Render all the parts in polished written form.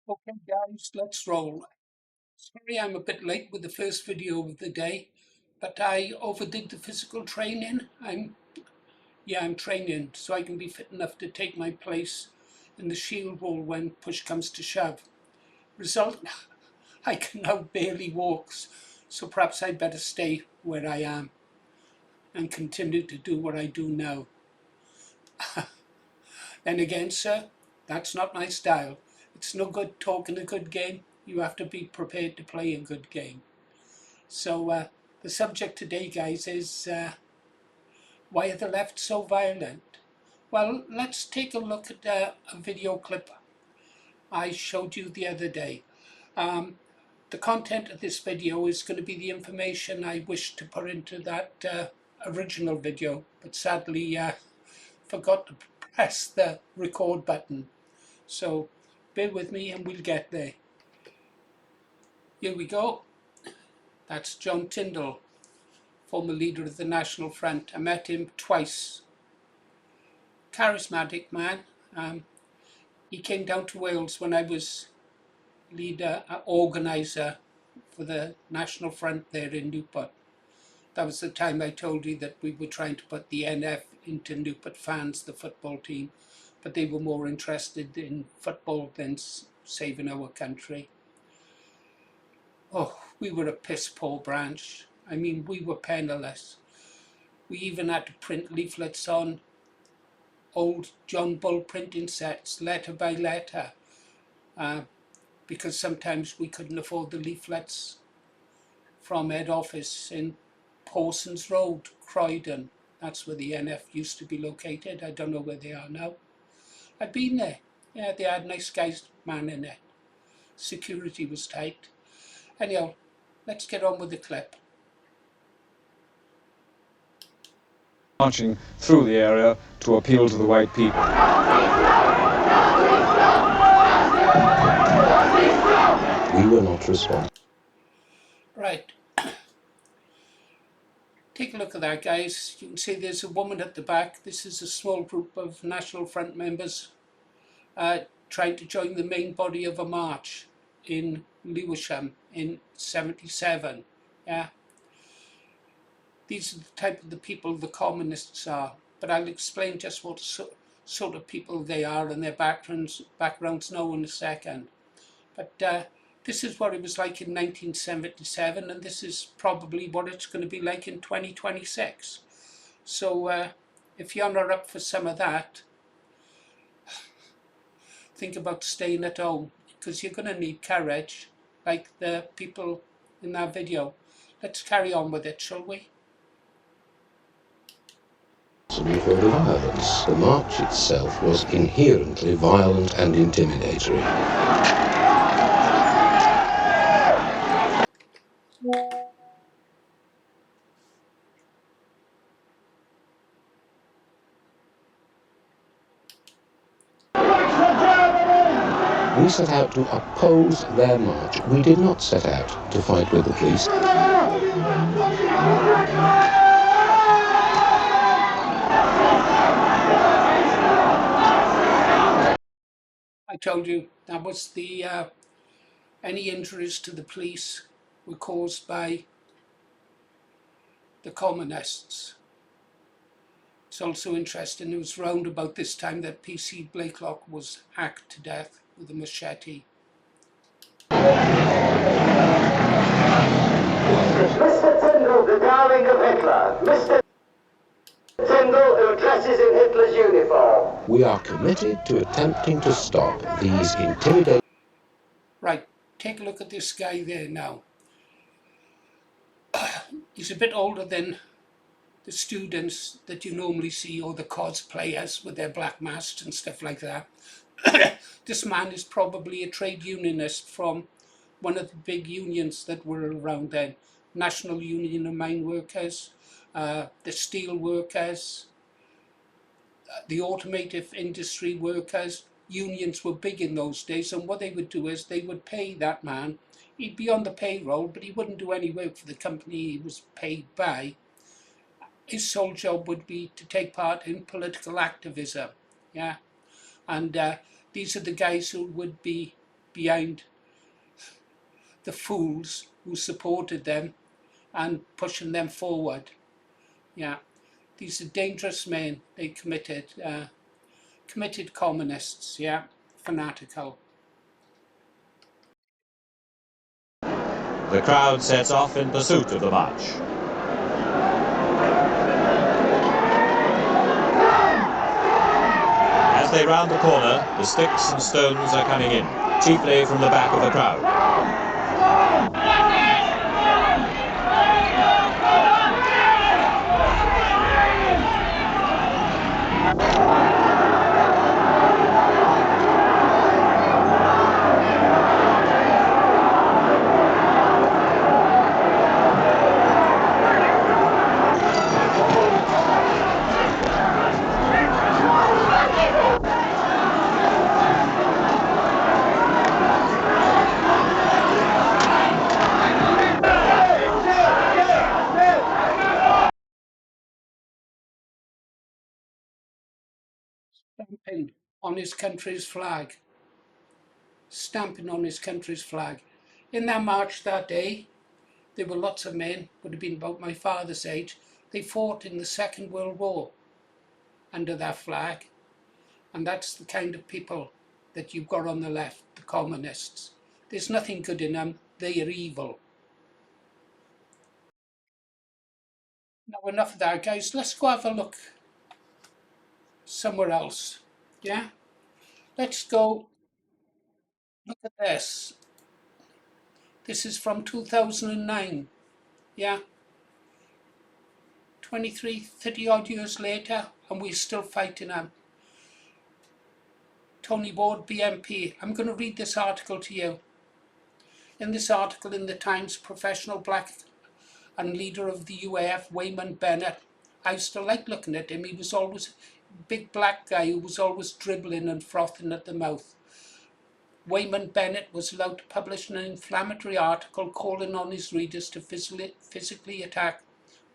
Okay, guys, let's roll. Sorry, I'm a bit late with the first video of the day, but I overdid the physical training. I'm training so I can be fit enough to take my place in the shield wall when push comes to shove. Result, I can now barely walk, so perhaps I'd better stay where I am and continue to do what I do now. Then again, sir, that's not my style. It's no good talking a good game. You have to be prepared to play a good game. So the subject today, guys, is why are the left so violent? Well, let's take a look at a video clip I showed you the other day. Um, the content of this video is going to be the information I wish to put into that original video, but sadly forgot to press the record button. So bear with me and we'll get there. Here we go. That's John Tyndall, former leader of the National Front. I met him twice. Charismatic man. He came down to Wales when I was leader, organiser for the National Front there in Newport. That was the time I told you that we were trying to put the NF into Newport Fans, the football team, but they were more interested in football than saving our country. Oh, we were a piss poor branch. I mean, we were penniless. We even had to print leaflets on old John Bull printing sets, letter by letter, because sometimes we couldn't afford the leaflets from head office in Parsons Road, Croydon. That's where the NF used to be located. I don't know where they are now. I've been there. Yeah, they had nice guys man in it. Security was tight. Anyhow, let's get on with the clip. Marching through the area to appeal to the white people. We were not responsible. Right. Take a look at that, guys. You can see there's a woman at the back. This is a small group of National Front members trying to join the main body of a march in Lewisham in 77. Yeah. These are the type of the people the communists are, but I'll explain just what sort of people they are and their backgrounds now in a second. But this is what it was like in 1977, and this is probably what it's going to be like in 2026. So if you're not up for some of that, think about staying at home, because you're going to need courage, like the people in that video. Let's carry on with it, shall we? For the violence. The march itself was inherently violent and intimidatory. We set out to oppose their march. We did not set out to fight with the police. I told you that was the any injuries to the police were caused by the communists. It's also interesting, it was round about this time that PC Blakelock was hacked to death with a machete. Mr. Tyndall, the darling of Hitler. Mr. Tyndall, who dresses in Hitler's uniform. We are committed to attempting to stop these intimidating... Right, take a look at this guy there now. He's a bit older than the students that you normally see, or the cosplayers with their black masks and stuff like that. This man is probably a trade unionist from one of the big unions that were around then. National Union of Mine Workers, the steel workers, the automotive industry workers. Unions were big in those days, and what they would do is they would pay that man. He'd be on the payroll, but he wouldn't do any work for the company he was paid by. His sole job would be to take part in political activism. Yeah. And these are the guys who would be behind the fools who supported them and pushing them forward. Yeah, these are dangerous men. They committed communists. Yeah, fanatical. The crowd sets off in pursuit of the march. As they round the corner, the sticks and stones are coming in, chiefly from the back of the crowd. Stamping on his country's flag. Stamping on his country's flag. In that march that day, there were lots of men, would have been about my father's age. They fought in the Second World War under that flag. And that's the kind of people that you've got on the left, the communists. There's nothing good in them. They are evil. Now, enough of that, guys. Let's go have a look somewhere else. Yeah? Let's go look at this. This is from 2009. Yeah? 23, 30 odd years later, and we're still fighting them. Tony Ward, BNP. I'm going to read this article to you. In this article in the Times, professional black and leader of the UAF, Wayman Bennett. I used to like looking at him. He was always a big black guy who was always dribbling and frothing at the mouth. Wayman Bennett was allowed to publish an inflammatory article calling on his readers to physically attack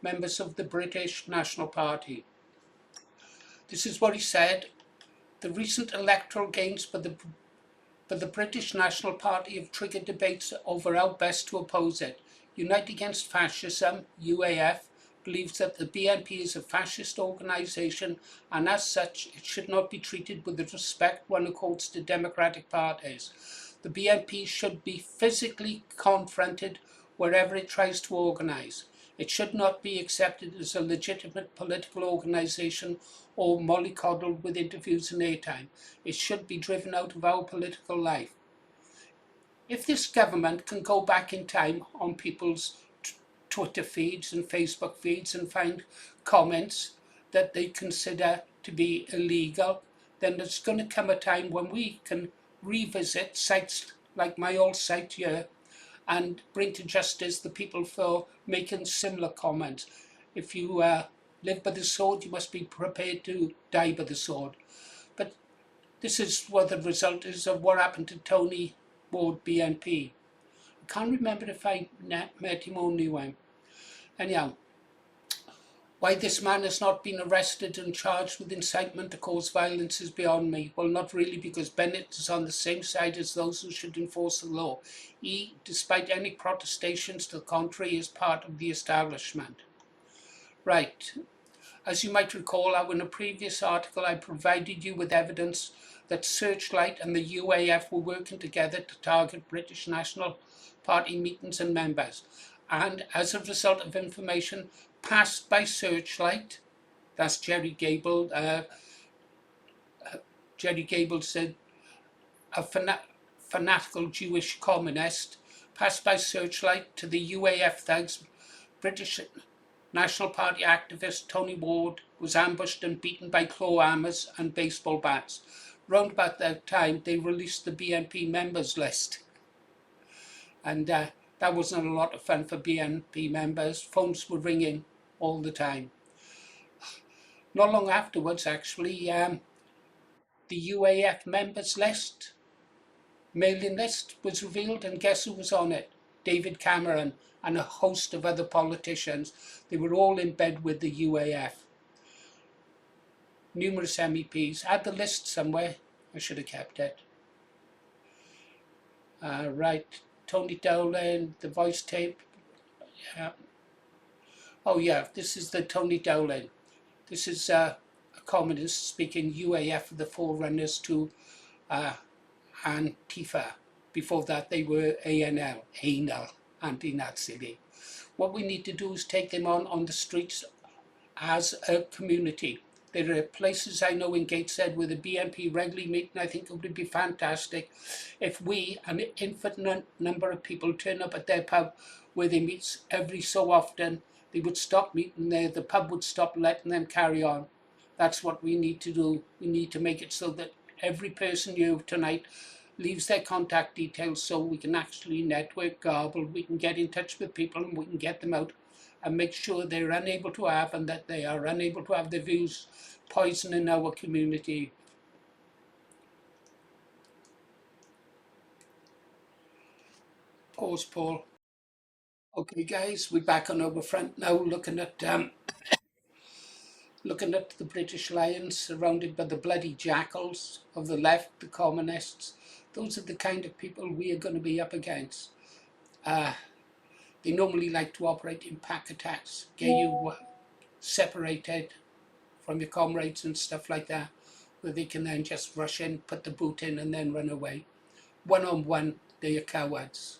members of the British National Party. This is what he said. The recent electoral gains for the British National Party have triggered debates over how best to oppose it. Unite Against Fascism, UAF, believes that the BNP is a fascist organisation and as such it should not be treated with the respect one accords to democratic parties. The BNP should be physically confronted wherever it tries to organise. It should not be accepted as a legitimate political organisation or mollycoddled with interviews and airtime. It should be driven out of our political life. If this government can go back in time on people's Twitter feeds and Facebook feeds and find comments that they consider to be illegal, then there's going to come a time when we can revisit sites like my old site here and bring to justice the people for making similar comments. If you live by the sword, you must be prepared to die by the sword. But this is what the result is of what happened to Tony Ward, BNP. I can't remember if I met him or knew him. Anyhow, why this man has not been arrested and charged with incitement to cause violence is beyond me. Well, not really, because Bennett is on the same side as those who should enforce the law. He, despite any protestations to the contrary, is part of the establishment. Right. As you might recall, in a previous article, I provided you with evidence that Searchlight and the UAF were working together to target British National Party meetings and members. And as a result of information passed by Searchlight, that's Jerry Gable. Jerry Gable said a fanatical Jewish communist, passed by Searchlight to the UAF thugs. British National Party activist Tony Ward was ambushed and beaten by claw hammers and baseball bats. Round about that time, they released the BNP members list. And that wasn't a lot of fun for BNP members. Phones were ringing all the time. Not long afterwards, actually, the UAF members list, mailing list, was revealed, and guess who was on it? David Cameron and a host of other politicians. They were all in bed with the UAF. Numerous MEPs. I had the list somewhere. I should have kept it. Right, Tony Dolan, the voice tape. Oh yeah, this is the Tony Dolan. This is a communist speaking UAF, the forerunners to uh, Antifa. Before that, they were ANL, Anti-Nazi League. What we need to do is take them on the streets as a community. There are places I know in Gateshead where the BNP regularly meet, and I think it would be fantastic if we, an infinite number of people, turn up at their pub where they meet every so often. They would stop meeting there, the pub would stop letting them carry on. That's what we need to do. We need to make it so that every person here tonight leaves their contact details so we can actually network, garble, we can get in touch with people and we can get them out and make sure they're unable to have and that they are unable to have their views poisoned in our community. Pause, Paul. Okay, guys, we're back on our front now, looking at the British Lions surrounded by the bloody jackals of the left, the communists. Those are the kind of people we are going to be up against. They normally like to operate in pack attacks, get you separated from your comrades and stuff like that, where they can then just rush in, put the boot in, and then run away. One on one, they're cowards.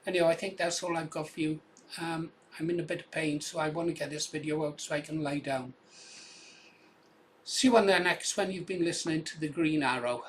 Anyway, I think that's all I've got for you. I'm in a bit of pain, so I want to get this video out so I can lie down. See you on the next one. You've been listening to The Green Arrow.